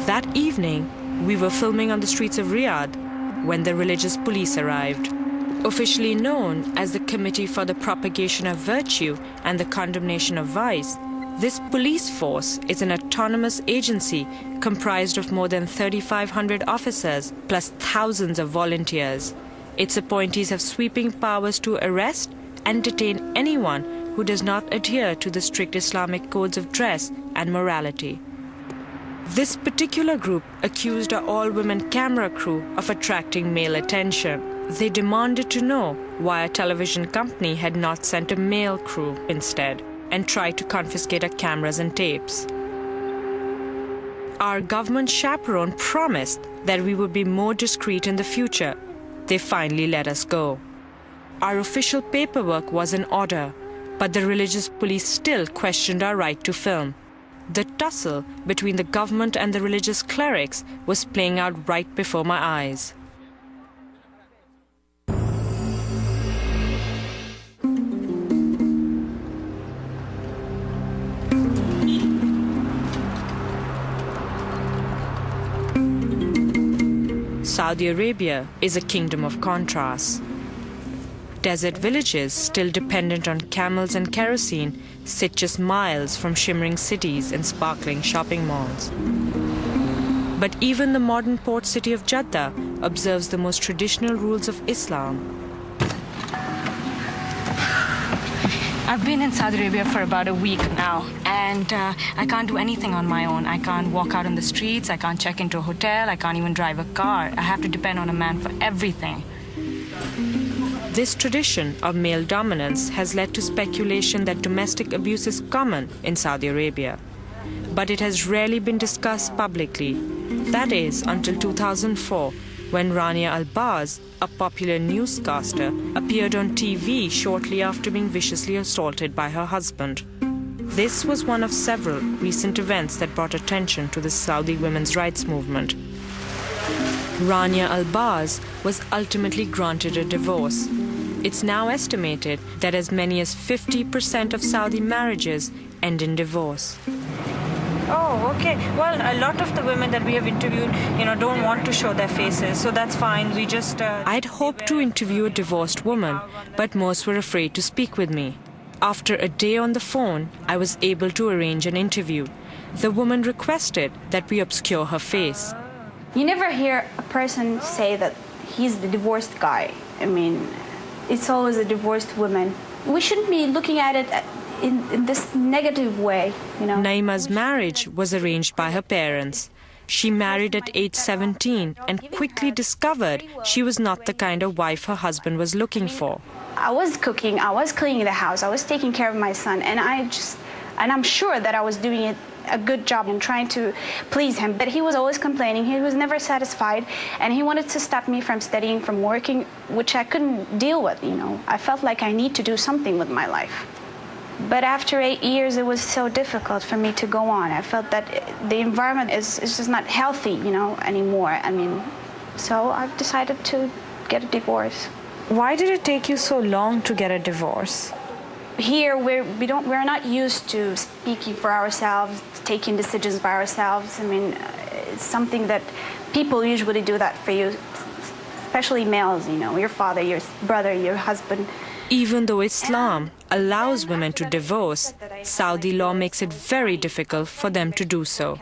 That evening, we were filming on the streets of Riyadh when the religious police arrived. Officially known as the Committee for the Propagation of Virtue and the Condemnation of Vice, this police force is an autonomous agency comprised of more than 3,500 officers plus thousands of volunteers. Its appointees have sweeping powers to arrest and detain anyone who does not adhere to the strict Islamic codes of dress and morality. This particular group accused our all-women camera crew of attracting male attention. They demanded to know why a television company had not sent a male crew instead, and tried to confiscate our cameras and tapes. Our government chaperone promised that we would be more discreet in the future. They finally let us go. Our official paperwork was in order, but the religious police still questioned our right to film. The tussle between the government and the religious clerics was playing out right before my eyes. Saudi Arabia is a kingdom of contrasts. Desert villages, still dependent on camels and kerosene, sit just miles from shimmering cities and sparkling shopping malls. But even the modern port city of Jeddah observes the most traditional rules of Islam. I've been in Saudi Arabia for about a week now, and I can't do anything on my own. I can't walk out on the streets, I can't check into a hotel, I can't even drive a car. I have to depend on a man for everything. This tradition of male dominance has led to speculation that domestic abuse is common in Saudi Arabia. But it has rarely been discussed publicly. That is, until 2004, when Rania Albaz, a popular newscaster, appeared on TV shortly after being viciously assaulted by her husband. This was one of several recent events that brought attention to the Saudi women's rights movement. Rania Albaz was ultimately granted a divorce. It's now estimated that as many as 50% of Saudi marriages end in divorce. Oh, okay. Well, a lot of the women that we have interviewed, don't want to show their faces, so that's fine. We just... I'd hoped to interview a divorced woman, but most were afraid to speak with me. After a day on the phone, I was able to arrange an interview. The woman requested that we obscure her face. You never hear a person say that he's the divorced guy. I mean, it's always a divorced woman. We shouldn't be looking at it in this negative way, Naima's marriage was arranged by her parents. She married at age 17 and quickly discovered she was not the kind of wife her husband was looking for. I was cooking, I was cleaning the house, I was taking care of my son, and I'm sure that I was doing a good job in trying to please him. But he was always complaining, he was never satisfied, and he wanted to stop me from studying, from working, which I couldn't deal with, I felt like I need to do something with my life. But after 8 years, it was so difficult for me to go on. I felt that the environment is just not healthy, anymore. So I've decided to get a divorce. Why did it take you so long to get a divorce? Here, we're not used to speaking for ourselves, taking decisions by ourselves. It's something that people usually do that for you, especially males, your father, your brother, your husband. Even though Islam allows women to divorce, Saudi law makes it very difficult for them to do so.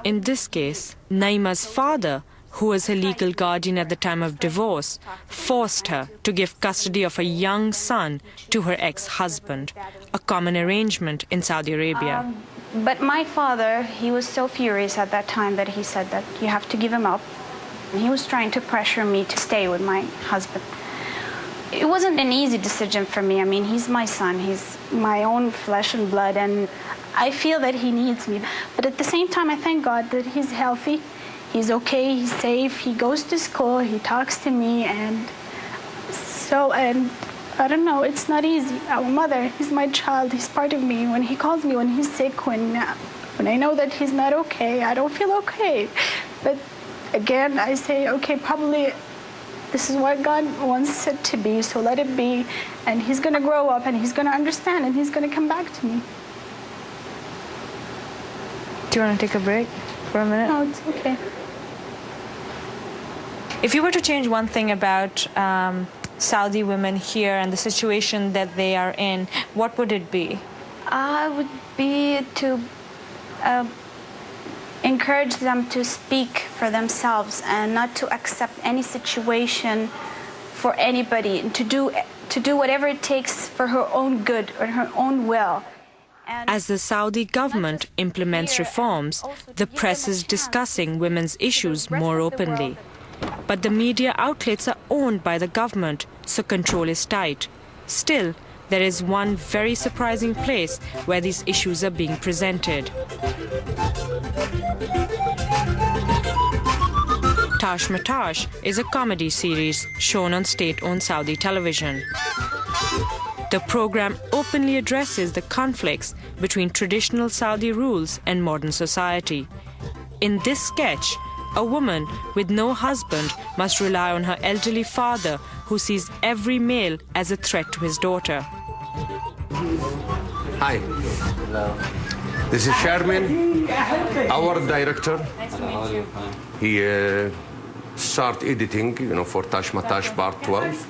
In this case, Naima's father, who was her legal guardian at the time of divorce, forced her to give custody of a young son to her ex-husband, a common arrangement in Saudi Arabia. But my father, he was so furious at that time that he said that you have to give him up. He was trying to pressure me to stay with my husband. It wasn't an easy decision for me. He's my son, he's my own flesh and blood, and I feel that he needs me. But at the same time, I thank God that he's healthy, he's okay, he's safe, he goes to school, he talks to me, and I don't know, it's not easy. I'm a mother, he's my child, he's part of me. When he calls me, when he's sick, when I know that he's not okay, I don't feel okay. But again, I say, okay, probably this is what God wants it to be, so let it be. And he's going to grow up, and he's going to understand, and he's going to come back to me. Do you want to take a break? for a minute? No, it's okay. If you were to change one thing about Saudi women here and the situation that they are in, what would it be? Would be to encourage them to speak for themselves and not to accept any situation for anybody, and to do whatever it takes for her own good or her own will. And As the Saudi government implements reforms, the press is discussing women's issues more openly. But the media outlets are owned by the government, so control is tight. Still, there is one very surprising place where these issues are being presented. Tash Matash is a comedy series shown on state-owned Saudi television. The program openly addresses the conflicts between traditional Saudi rules and modern society. In this sketch, a woman with no husband must rely on her elderly father, who sees every male as a threat to his daughter. Hi. Hello. This is Sharmin, our director. Nice to meet you. He start editing, for Tash Matash Part 12.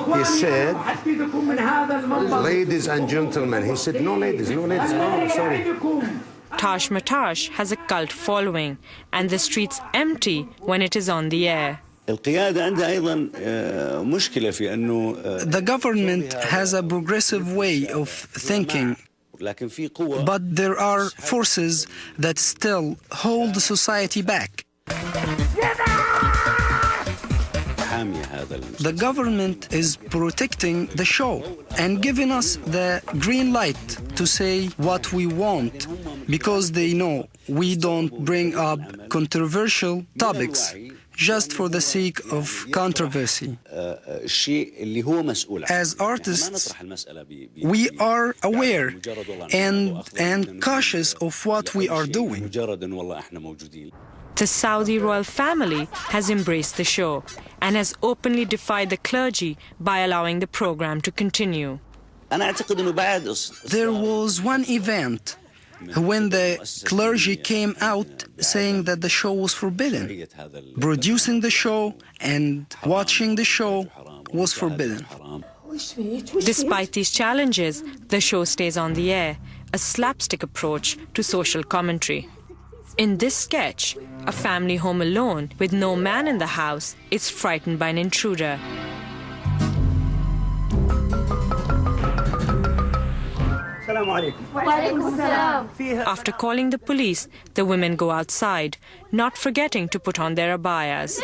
He said, ladies and gentlemen. He said, no ladies, no, sorry. Tash Matash has a cult following, and the streets empty when it is on the air. The government has a progressive way of thinking, but there are forces that still hold the society back. The government is protecting the show and giving us the green light to say what we want, because they know we don't bring up controversial topics just for the sake of controversy. As artists, we are aware and cautious of what we are doing. The Saudi royal family has embraced the show and has openly defied the clergy by allowing the program to continue. There was one event when the clergy came out saying that the show was forbidden. Producing the show and watching the show was forbidden. Despite these challenges, the show stays on the air, a slapstick approach to social commentary. In this sketch, a family home alone with no man in the house is frightened by an intruder. After calling the police, the women go outside, not forgetting to put on their abayas.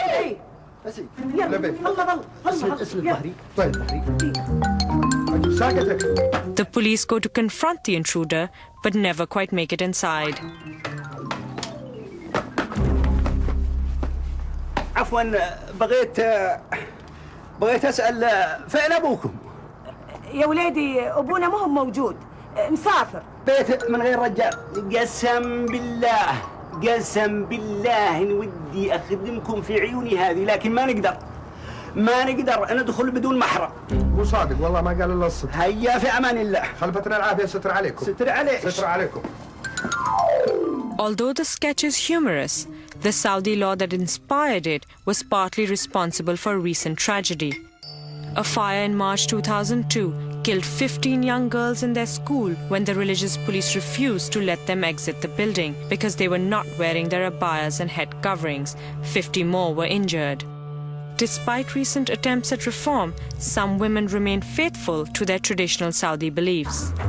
The police go to confront the intruder, but never quite make it inside. عفوا بغيت أسأل فين أبوكم؟ يا ولادي أبونا ما هو موجود، مسافر. بيت من غير رجال. قسم بالله إن ودي أخدمكم في عيوني هذه، لكن ما نقدر ندخل بدون محرم. مو صادق والله ما قال إلا الصدق. هيا في أمان الله. خلفتنا العافية ستر عليكم. ستر عليكم. Although the sketch is humorous, the Saudi law that inspired it was partly responsible for a recent tragedy. A fire in March 2002 killed 15 young girls in their school when the religious police refused to let them exit the building because they were not wearing their abayas and head coverings. 50 more were injured. Despite recent attempts at reform, some women remain faithful to their traditional Saudi beliefs.